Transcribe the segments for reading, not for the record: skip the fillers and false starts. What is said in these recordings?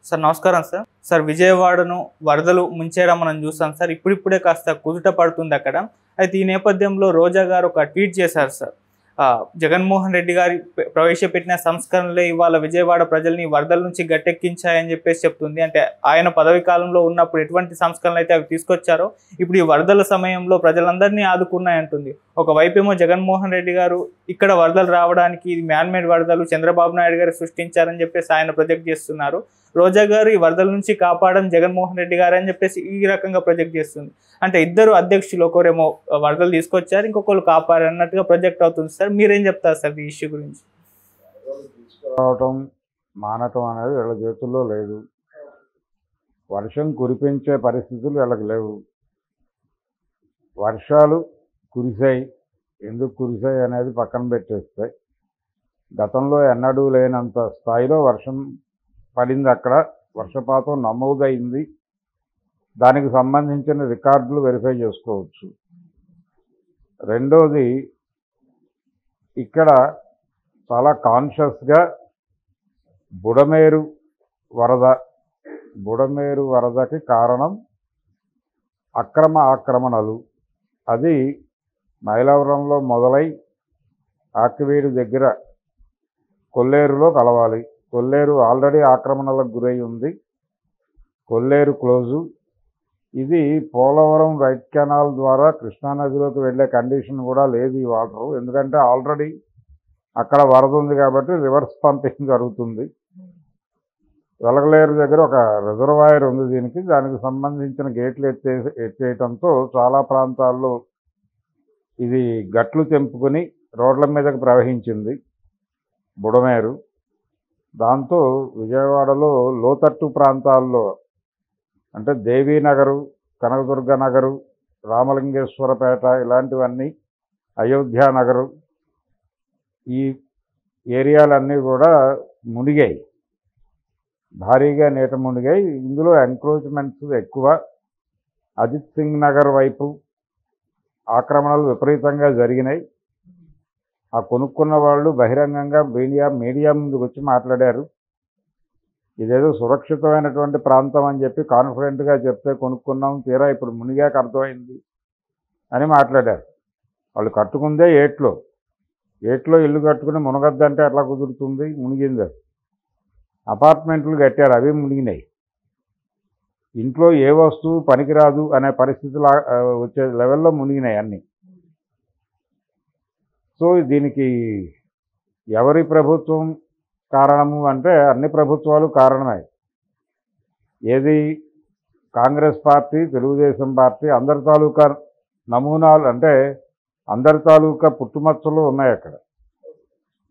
Sir నమస్కారం sir. Sir విజయవాడను వరదలు ముంచేయడం మనం చూసాం సార్. ఇప్పుడిప్పుడే కాస్త కుదుట పడుతుంది అక్కడ. అయితే ఈ నేపథ్యంలో రోజా గారు ఒక ట్వీట్ చేశారు సార్. జగన్మోహన్ రెడ్డి గారి ప్రవేశపెట్టిన సంస్కరణలే ఇవాళ విజయవాడ ప్రజల్ని వరదల నుంచి గట్టెక్కించాయని చెప్పేసి చెప్తుంది. అంటే ఆయన పదవి కాలంలో ఉన్నప్పుడు ఎటువంటి సంస్కరణలు అయితే అవి తీసుకొచ్చారో ఇప్పుడు ఈ వరదల సమయంలో ప్రజలందరినీ ఆదుకున్నాయంటుంది. ఒకవైపేమో జగన్మోహన్ రెడ్డి గారు ఇక్కడ వరదలు రావడానికి ఇది మ్యాన్మేడ్ వరదలు చంద్రబాబు నాయుడు గారు సృష్టించారని చెప్పేసి ఆయన ప్రొజెక్ట్ చేస్తున్నారు. రోజా గారు ఈ వరదల నుంచి కాపాడడం జగన్మోహన్ రెడ్డి గారు అని చెప్పేసి ఈ రకంగా ప్రొజెక్ట్ చేస్తుంది. అంటే ఇద్దరు అధ్యక్షులు, ఒకరేమో వరదలు తీసుకొచ్చారు, ఇంకొకరు కాపాడారు అన్నట్టుగా ప్రొజెక్ట్ అవుతుంది సార్. మీరేం చెప్తారు సార్ ఈ ఇష్యూ గురించి? తీసుకురావటం మానటం అనేది వీళ్ళ చేతుల్లో లేదు. వర్షం కురిపించే పరిస్థితులు వీళ్ళకి లేవు. వర్షాలు కురిసాయి, ఎందుకు కురిసాయి అనేది పక్కన పెట్టేస్తాయి. గతంలో ఎన్నడూ లేనంత స్థాయిలో వర్షం పడింది. అక్కడ వర్షపాతం నమోదైంది. దానికి సంబంధించిన రికార్డులు వెరిఫై చేసుకోవచ్చు. రెండోది, ఇక్కడ చాలా కాన్షియస్గా బుడమేరు వరదకి కారణం ఆక్రమణలు. అది మైలవరంలో మొదలై ఆకివీడు దగ్గర కొల్లేరులో కలవాలి. కొల్లేరు ఆల్రెడీ ఆక్రమణలకు గురై ఉంది. కొల్లేరు క్లోజు. ఇది పోలవరం రైట్ కెనాల్ ద్వారా కృష్ణానదిలోకి వెళ్ళే కండిషన్ కూడా లేదు ఈ వాటరు. ఎందుకంటే ఆల్రెడీ అక్కడ వరద ఉంది కాబట్టి రివర్స్ పంపింగ్ జరుగుతుంది. వెలగలేరు దగ్గర ఒక రిజర్వాయర్ ఉంది దానికి సంబంధించిన గేట్లు ఎత్తేయటంతో చాలా ప్రాంతాల్లో ఇది గట్లు తెంపుకొని రోడ్ల మీదకి ప్రవహించింది బుడమేరు. దాంతో విజయవాడలో లోతట్టు ప్రాంతాల్లో అంటే దేవీనగరు, కనకదుర్గ నగరు, రామలింగేశ్వరపేట ఇలాంటివన్నీ, అయోధ్యానగరు, ఈ ఏరియాలన్నీ కూడా మునిగాయి, భారీగా నీట మునిగాయి. ఇందులో ఎంక్రోచ్మెంట్స్ ఎక్కువ. అజిత్ సింగ్ నగర్ వైపు ఆక్రమణలు విపరీతంగా జరిగినాయి. ఆ కొనుక్కున్న వాళ్ళు బహిరంగంగా మీడియా ముందుకు వచ్చి మాట్లాడారు. ఇదేదో సురక్షితమైనటువంటి ప్రాంతం అని చెప్పి కాన్ఫిడెంట్గా చెప్తే కొనుక్కున్నాం, తీరా ఇప్పుడు మునిగాక అర్థమైంది అని మాట్లాడారు. వాళ్ళు కట్టుకుందే ఏట్లో ఇల్లు కట్టుకుని మునగద్దంటే ఎట్లా కుదురుతుంది? మునిగింది. అపార్ట్మెంట్లు కట్టారు, అవి మునిగినాయి. ఇంట్లో ఏ వస్తువు పనికిరాదు అనే పరిస్థితులు వచ్చే లెవెల్లో మునిగినాయి అన్నీ. సో దీనికి ఎవరి ప్రభుత్వం కారణము అంటే అన్ని ప్రభుత్వాలు కారణమే. ఏది కాంగ్రెస్ పార్టీ, తెలుగుదేశం పార్టీ, అందరి తాలూకా నమూనాలు అంటే అందరి తాలూకా పుట్టుమచ్చలు ఉన్నాయి అక్కడ.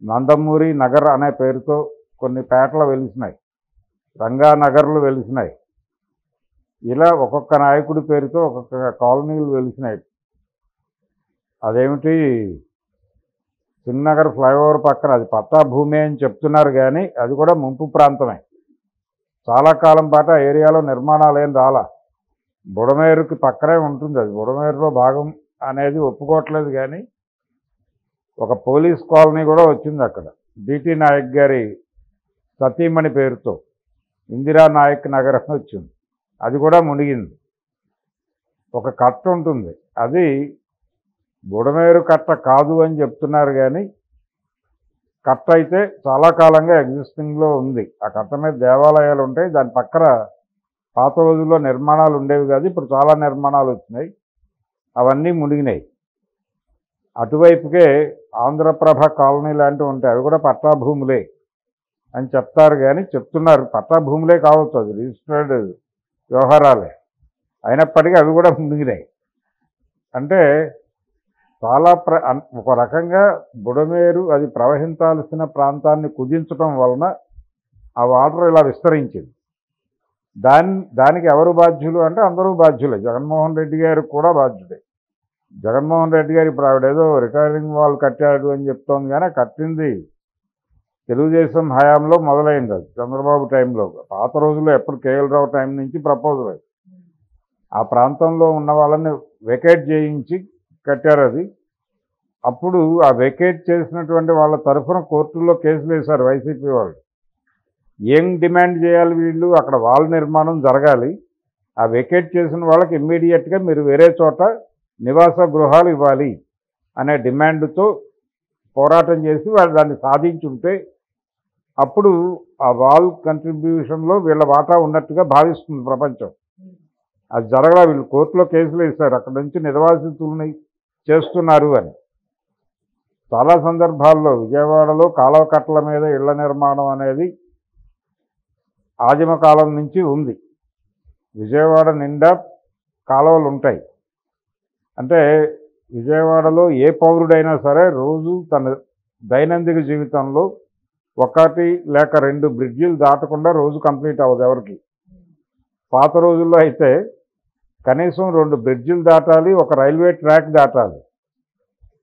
నందమూరి నగర్ అనే పేరుతో కొన్ని పేటలు వెలిసినాయి, రంగానగర్లు వెలిసినాయి. ఇలా ఒక్కొక్క నాయకుడి పేరుతో ఒక్కొక్క కాలనీలు వెలిసినాయి. అదేమిటి, సింగనగర్ ఫ్లైఓవర్ పక్కన అది పట్టా భూమి అని చెప్తున్నారు కానీ అది కూడా ముంపు ప్రాంతమే. చాలా కాలం పాటు ఆ ఏరియాలో నిర్మాణాలు ఏం రాలా. బుడమేరుకి పక్కనే ఉంటుంది అది. బుడమేరులో భాగం అనేది ఒప్పుకోవట్లేదు కానీ ఒక పోలీస్ కాలనీ కూడా వచ్చింది అక్కడ. డిటి నాయక్ గారి సతీమణి పేరుతో ఇందిరా నాయక్ నగర్ అని వచ్చింది. అది కూడా మునిగింది. ఒక కట్ట ఉంటుంది, అది బుడమేరు కట్ట కాదు అని చెప్తున్నారు కానీ కట్ట అయితే చాలా కాలంగా ఎగ్జిస్టింగ్లో ఉంది. ఆ కట్ట మీద దేవాలయాలు ఉంటాయి. దాని పక్కన పాత రోజుల్లో నిర్మాణాలు ఉండేవి కాదు, ఇప్పుడు చాలా నిర్మాణాలు వచ్చినాయి. అవన్నీ మునిగినాయి. అటువైపుకే ఆంధ్రప్రభ కాలనీ లాంటివి ఉంటాయి, అవి కూడా పట్టాభూములే అని చెప్తారు కానీ చెప్తున్నారు పట్టాభూములే కావచ్చు, అది రిజిస్టర్డ్ వ్యవహారాలే అయినప్పటికీ అవి కూడా మునిగినాయి. అంటే చాలా ఒక రకంగా బుడమేరు అది ప్రవహించాల్సిన ప్రాంతాన్ని కుదించడం వలన ఆ వాటర్ ఇలా విస్తరించింది. దానికి ఎవరు బాధ్యులు అంటే అందరూ బాధ్యులే. జగన్మోహన్ రెడ్డి గారు కూడా బాధ్యుడే. జగన్మోహన్ రెడ్డి గారు ఇప్పుడు ఆవిడేదో రిటైరింగ్ వాల్ కట్టాడు అని చెప్తోంది కానీ కట్టింది తెలుగుదేశం హయాంలో మొదలైంది. అది చంద్రబాబు టైంలో, పాత రోజుల్లో ఎప్పుడు కేఎల్ రావు టైం నుంచి ప్రపోజల్ అది. ఆ ప్రాంతంలో ఉన్న వాళ్ళని వెకేట్ చేయించి కట్టారు అది. అప్పుడు ఆ వెకేట్ చేసినటువంటి వాళ్ళ తరఫున కోర్టుల్లో కేసులు వేశారు వైసీపీ వాళ్ళు. ఏం డిమాండ్ చేయాలి వీళ్ళు? అక్కడ వాల్ నిర్మాణం జరగాలి. ఆ వెకేట్ చేసిన వాళ్ళకి ఇమ్మీడియట్గా మీరు వేరే చోట నివాస గృహాలు ఇవ్వాలి అనే డిమాండ్తో పోరాటం చేసి వాళ్ళు దాన్ని సాధించుంటే అప్పుడు ఆ వాల్ కంట్రిబ్యూషన్లో వీళ్ళ వాటా ఉన్నట్టుగా భావిస్తుంది ప్రపంచం. అది జరగలా. వీళ్ళు కోర్టులో కేసులు వేశారు అక్కడ నుంచి నిర్వాసితుల్ని చేస్తున్నారు అని. చాలా సందర్భాల్లో విజయవాడలో కాలువ కట్టల మీద ఇళ్ల నిర్మాణం అనేది ఆదిమ కాలం నుంచి ఉంది. విజయవాడ నిండా కాలువలు ఉంటాయి. అంటే విజయవాడలో ఏ పౌరుడైనా సరే రోజు తన దైనందిక జీవితంలో 1 లేక 2 బ్రిడ్జిలు దాటకుండా రోజు కంప్లీట్ అవ్వదు ఎవరికి. పాత రోజుల్లో అయితే కనీసం 2 బ్రిడ్జిలు దాటాలి, ఒక రైల్వే ట్రాక్ దాటాలి.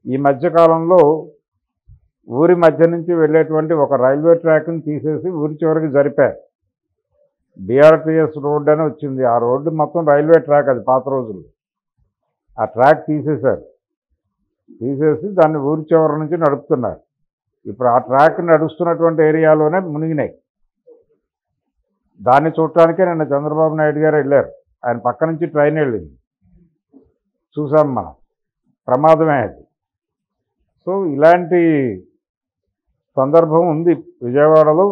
ఈ మధ్యకాలంలో ఊరి మధ్య నుంచి వెళ్ళేటువంటి ఒక రైల్వే ట్రాక్ని తీసేసి ఊరి చివరికి జరిపారు. BRTS రోడ్ అని వచ్చింది. ఆ రోడ్డు మొత్తం రైల్వే ట్రాక్. అది పాత రోజుల్లో. ఆ ట్రాక్ తీసేశారు. తీసేసి దాన్ని ఊరి చివరి నుంచి నడుపుతున్నారు. ఇప్పుడు ఆ ట్రాక్ నడుస్తున్నటువంటి ఏరియాలోనే మునిగినాయి. దాన్ని చూడటానికే నిన్న చంద్రబాబు నాయుడు గారు వెళ్ళారు. ఆయన పక్క నుంచి ట్రైన్ వెళ్ళింది, చూసాం మనం. ప్రమాదమే అది. సో ఇలాంటి సందర్భం ఉంది విజయవాడలో.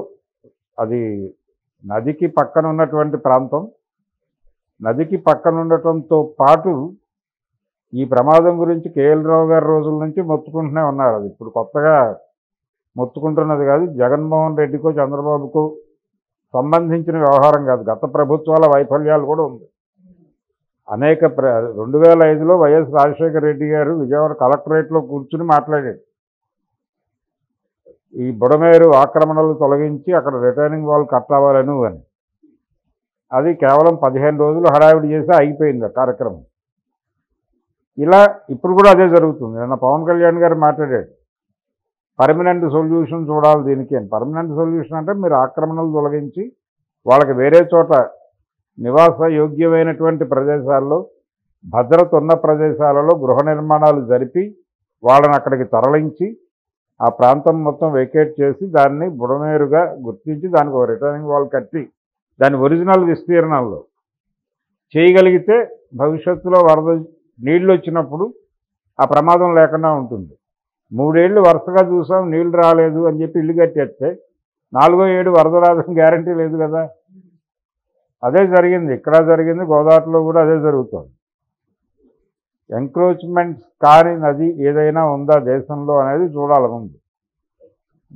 అది నదికి పక్కన ఉన్నటువంటి ప్రాంతం. నదికి పక్కన ఉండటంతో పాటు ఈ ప్రమాదం గురించి కేఎల్ రావు గారి రోజుల నుంచి మొత్తుకుంటూనే ఉన్నారు. అది ఇప్పుడు కొత్తగా మొత్తుకుంటున్నది కాదు. జగన్మోహన్ రెడ్డికో చంద్రబాబుకో సంబంధించిన వ్యవహారం కాదు. గత ప్రభుత్వాల వైఫల్యాలు కూడా ఉంది. అనేక 2005లో వైఎస్ రాజశేఖర రెడ్డి గారు విజయవాడ కలెక్టరేట్లో కూర్చుని మాట్లాడాడు. ఈ బుడమేరు ఆక్రమణలు తొలగించి అక్కడ రిటైనింగ్ వాల్ కట్టావాలను అని. అది కేవలం 15 రోజులు హడావిడి చేసి అయిపోయింది ఆ కార్యక్రమం. ఇలా ఇప్పుడు కూడా అదే జరుగుతుంది. నిన్న పవన్ కళ్యాణ్ గారు మాట్లాడాడు, పర్మనెంట్ సొల్యూషన్ చూడాలి దీనికి అని. పర్మనెంట్ సొల్యూషన్ అంటే మీరు ఆక్రమణలు తొలగించి వాళ్ళకి వేరే చోట నివాస యోగ్యమైనటువంటి ప్రదేశాల్లో, భద్రత ఉన్న ప్రదేశాలలో గృహ నిర్మాణాలు జరిపి వాళ్ళని అక్కడికి తరలించి ఆ ప్రాంతం మొత్తం వెకేట్ చేసి దాన్ని బుడమేరుగా గుర్తించి దానికి ఒక రిటర్నింగ్ వాల్ కట్టి దాని ఒరిజినల్ విస్తీర్ణంలో చేయగలిగితే భవిష్యత్తులో వరద నీళ్ళు వచ్చినప్పుడు ఆ ప్రమాదం లేకుండా ఉంటుంది. 3 ఏళ్ళు వరుసగా చూసాం నీళ్లు రాలేదు అని చెప్పి ఇల్లు కట్టేస్తే 4వ ఏడు వరద రాదని గ్యారంటీ లేదు కదా. అదే జరిగింది, ఇక్కడ జరిగింది, గోదావరిలో కూడా అదే జరుగుతుంది. ఎంక్రోచ్మెంట్స్ కాని నది ఏదైనా ఉందా దేశంలో అనేది చూడాలి ముందు.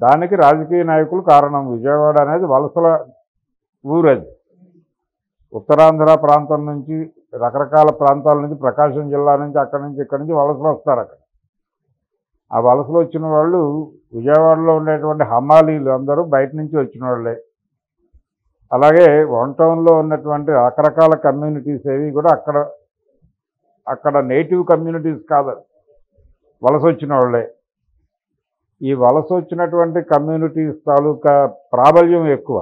దానికి రాజకీయ నాయకులు కారణం. విజయవాడ అనేది వలసల ఊరు. అది ఉత్తరాంధ్ర ప్రాంతం నుంచి, రకరకాల ప్రాంతాల నుంచి, ప్రకాశం జిల్లా నుంచి, అక్కడి నుంచి ఇక్కడి నుంచి వలసలు వస్తారు. అక్కడ ఆ వలసలు వచ్చిన వాళ్ళు విజయవాడలో ఉండేటువంటి హమాలీలు అందరూ బయట నుంచి వచ్చిన వాళ్ళే. అలాగే వన్ టౌన్లో ఉన్నటువంటి రకరకాల కమ్యూనిటీస్ ఏవి కూడా అక్కడ నేటివ్ కమ్యూనిటీస్ కాదు, వలస వచ్చిన వాళ్ళే. ఈ వలస వచ్చినటువంటి కమ్యూనిటీస్ తాలూకా ప్రాబల్యం ఎక్కువ.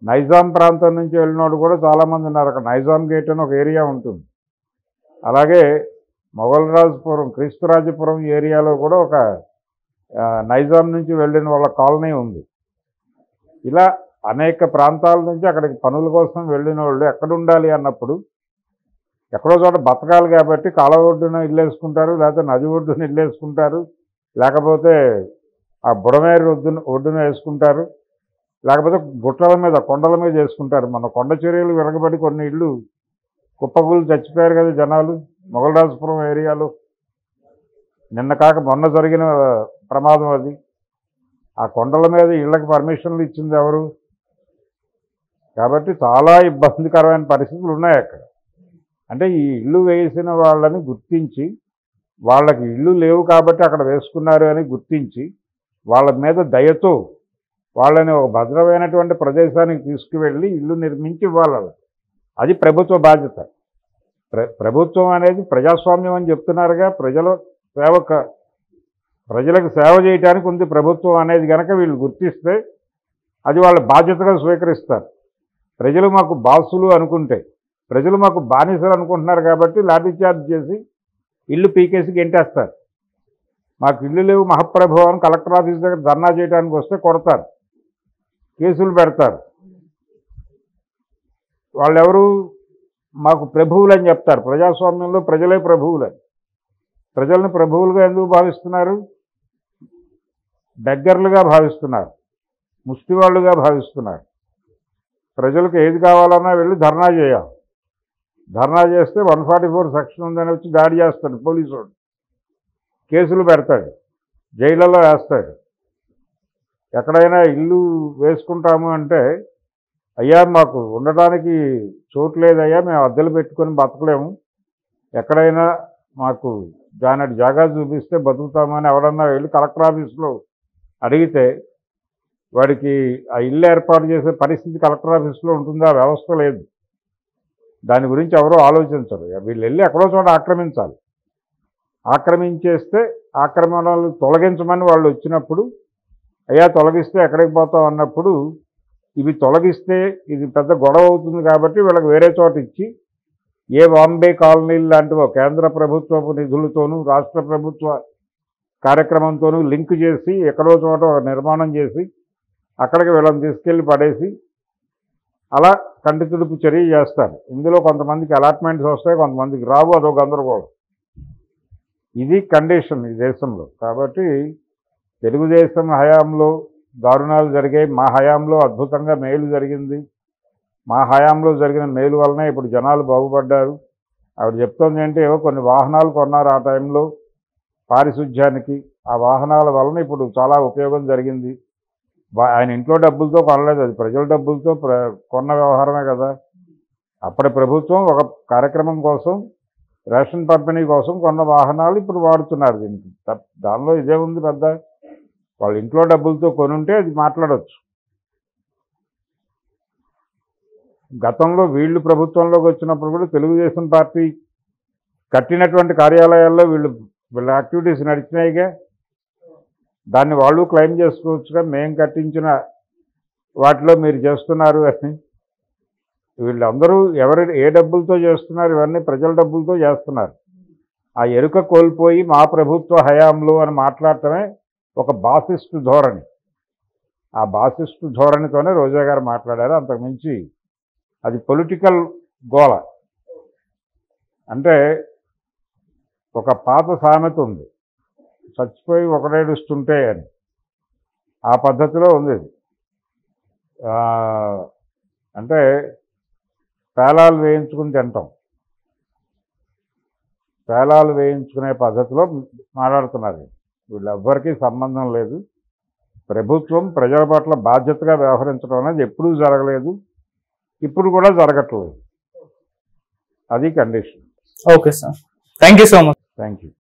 నైజాం ప్రాంతం నుంచి వెళ్ళినోడు కూడా చాలామంది ఉన్నారు. అక్కడ నైజాం గేట్ అని ఒక ఏరియా ఉంటుంది. అలాగే మొగల్రాజపురం, క్రీస్తురాజపురం ఏరియాలో కూడా ఒక నైజాం నుంచి వెళ్ళిన వాళ్ళ కాలనీ ఉంది. ఇలా అనేక ప్రాంతాల నుంచి అక్కడికి పనుల కోసం వెళ్ళిన వాళ్ళు ఎక్కడ ఉండాలి అన్నప్పుడు ఎక్కడో చోట బతకాలి కాబట్టి కాలువ ఒడ్డున ఇల్లు వేసుకుంటారు, లేకపోతే నది ఒడ్డున ఇల్లు వేసుకుంటారు, లేకపోతే ఆ బుడమేరు ఒడ్డున వేసుకుంటారు, లేకపోతే గుట్టల మీద కొండల మీద వేసుకుంటారు. మన కొండ చర్యలు విరగబడి కొన్ని ఇళ్ళు కుప్పకూలు చచ్చిపోయారు కదా జనాలు మొగల్రాజపురం ఏరియాలో. నిన్న కాక మొన్న జరిగిన ప్రమాదం అది. ఆ కొండల మీద ఇళ్ళకి పర్మిషన్లు ఇచ్చింది ఎవరు? కాబట్టి చాలా ఇబ్బందికరమైన పరిస్థితులు ఉన్నాయి అక్కడ. అంటే ఈ ఇల్లు వేసిన వాళ్ళని గుర్తించి, వాళ్ళకి ఇల్లు లేవు కాబట్టి అక్కడ వేసుకున్నారు అని గుర్తించి, వాళ్ళ మీద దయతో వాళ్ళని ఒక భద్రమైనటువంటి ప్రదేశానికి తీసుకువెళ్ళి ఇల్లు నిర్మించి ఇవ్వాలి. అది ప్రభుత్వ బాధ్యత. ప్రభుత్వం అనేది ప్రజాస్వామ్యం అని చెప్తున్నారుగా. ప్రజలకు సేవ చేయడానికి ఉంది ప్రభుత్వం అనేది కనుక వీళ్ళు గుర్తిస్తే అది వాళ్ళ బాధ్యతగా స్వీకరిస్తారు. ప్రజలు మాకు బాసులు అనుకుంటే, ప్రజలు మాకు బానిసలు అనుకుంటున్నారు కాబట్టి లాఠీ చార్జ్ చేసి ఇల్లు పీకేసి గెంటేస్తారు. మాకు ఇల్లు లేవు మహాప్రభు అని కలెక్టర్ ఆఫీస్ దగ్గర ధర్నా చేయడానికి వస్తే కొడతారు. కేసులు పెడతారు. వాళ్ళెవరు? మాకు ప్రభువులు అని చెప్తారు. ప్రజాస్వామ్యంలో ప్రజలే ప్రభువులని. ప్రజల్ని ప్రభువులుగా ఎందుకు భావిస్తున్నారు? దగ్గరలుగా భావిస్తున్నారు, ముష్టివాళ్ళుగా భావిస్తున్నారు. ప్రజలకు ఏది కావాలన్నా వెళ్ళి ధర్నా చేయాలి. ధర్నా చేస్తే 144 సెక్షన్ ఉందని వచ్చి దాడి చేస్తాడు పోలీసు వాడు, కేసులు పెడతాడు, జైళ్ళలో వేస్తాడు. ఎక్కడైనా ఇల్లు వేసుకుంటాము అంటే, అయ్యా మాకు ఉండటానికి చోటు లేదయ్యా, మేము అద్దెలు పెట్టుకొని బతకలేము, ఎక్కడైనా మాకు దాని జాగా చూపిస్తే బతుకుతామని ఎవరన్నా వెళ్ళి కలెక్టర్ ఆఫీస్లో అడిగితే వాడికి ఆ ఇల్లు ఏర్పాటు చేసే పరిస్థితి కలెక్టర్ ఆఫీస్లో ఉంటుందా? వ్యవస్థ లేదు. దాని గురించి ఎవరో ఆలోచించరు. వీళ్ళు వెళ్ళి ఎక్కడో చోట ఆక్రమించాలి. ఆక్రమించేస్తే ఆక్రమణలు తొలగించమని వాళ్ళు వచ్చినప్పుడు, అయ్యా తొలగిస్తే ఎక్కడికి పోతాం అన్నప్పుడు, ఇవి తొలగిస్తే ఇది పెద్ద గొడవ అవుతుంది కాబట్టి వీళ్ళకి వేరే చోట ఇచ్చి, ఏ బాంబే కాలనీలు లాంటివో కేంద్ర ప్రభుత్వపు నిధులతోనూ రాష్ట్ర ప్రభుత్వ కార్యక్రమంతోనూ లింక్ చేసి ఎక్కడో చోట నిర్మాణం చేసి అక్కడికి వీళ్ళని తీసుకెళ్ళి పడేసి అలా కంటి తుడుపు చర్య చేస్తారు. ఇందులో కొంతమందికి అలాట్మెంట్స్ వస్తాయి, కొంతమందికి రావు, అదో గందరగోళం. ఇది కండిషన్ ఈ దేశంలో. కాబట్టి తెలుగుదేశం హయాంలో దారుణాలు జరిగాయి, మా హయాంలో అద్భుతంగా మేలు జరిగింది. మా హయాంలో జరిగిన మేలు వలనే ఇప్పుడు జనాలు బాగుపడ్డారు. ఆవిడ చెప్తోంది ఏంటి, ఏవో కొన్ని వాహనాలు కొన్నారు ఆ టైంలో పారిశుధ్యానికి. ఆ వాహనాల వలన ఇప్పుడు చాలా ఉపయోగం జరిగింది. ఆయన ఇంట్లో డబ్బులతో కొనలేదు, అది ప్రజల డబ్బులతో కొన్న వ్యవహారమే కదా. అప్పటి ప్రభుత్వం ఒక కార్యక్రమం కోసం, రేషన్ పంపిణీ కోసం కొన్న వాహనాలు ఇప్పుడు వాడుతున్నారు. దీనికి దానిలో ఇదే ఉంది పెద్ద. వాళ్ళ ఇంట్లో డబ్బులతో కొనుంటే అది మాట్లాడవచ్చు. గతంలో వీళ్ళు ప్రభుత్వంలోకి వచ్చినప్పుడు కూడా తెలుగుదేశం పార్టీ కట్టినటువంటి కార్యాలయాల్లో వీళ్ళ యాక్టివిటీస్ నడిచినాయిగా. దాన్ని వాళ్ళు క్లెయిమ్ చేసుకోవచ్చుగా, మేము కట్టించిన వాటిలో మీరు చేస్తున్నారు అని. వీళ్ళందరూ ఏ డబ్బులతో చేస్తున్నారు? ఇవన్నీ ప్రజల డబ్బులతో చేస్తున్నారు. ఆ ఎరుక కోల్పోయి మా ప్రభుత్వ హయాంలో అని మాట్లాడటమే ఒక బాసిస్టు ధోరణి. ఆ బాసిస్టు ధోరణితోనే రోజా గారు మాట్లాడారు. అంతకుమించి అది పొలిటికల్ గోల. అంటే ఒక పాత సామెత ఉంది, చచ్చిపోయి ఒకడేడుస్తుంటే అని. ఆ పద్ధతిలో ఉంది ఇది. అంటే పేలాలు వేయించుకుని తింటాం, పేలాలు వేయించుకునే పద్ధతిలో మాట్లాడుతున్నారు. వీళ్ళెవ్వరికీ సంబంధం లేదు. ప్రభుత్వం ప్రజల పట్ల బాధ్యతగా వ్యవహరించడం అనేది ఎప్పుడూ జరగలేదు, ఇప్పుడు కూడా జరగట్లేదు. అది condition. Okay sir, thank you so much. Thank you.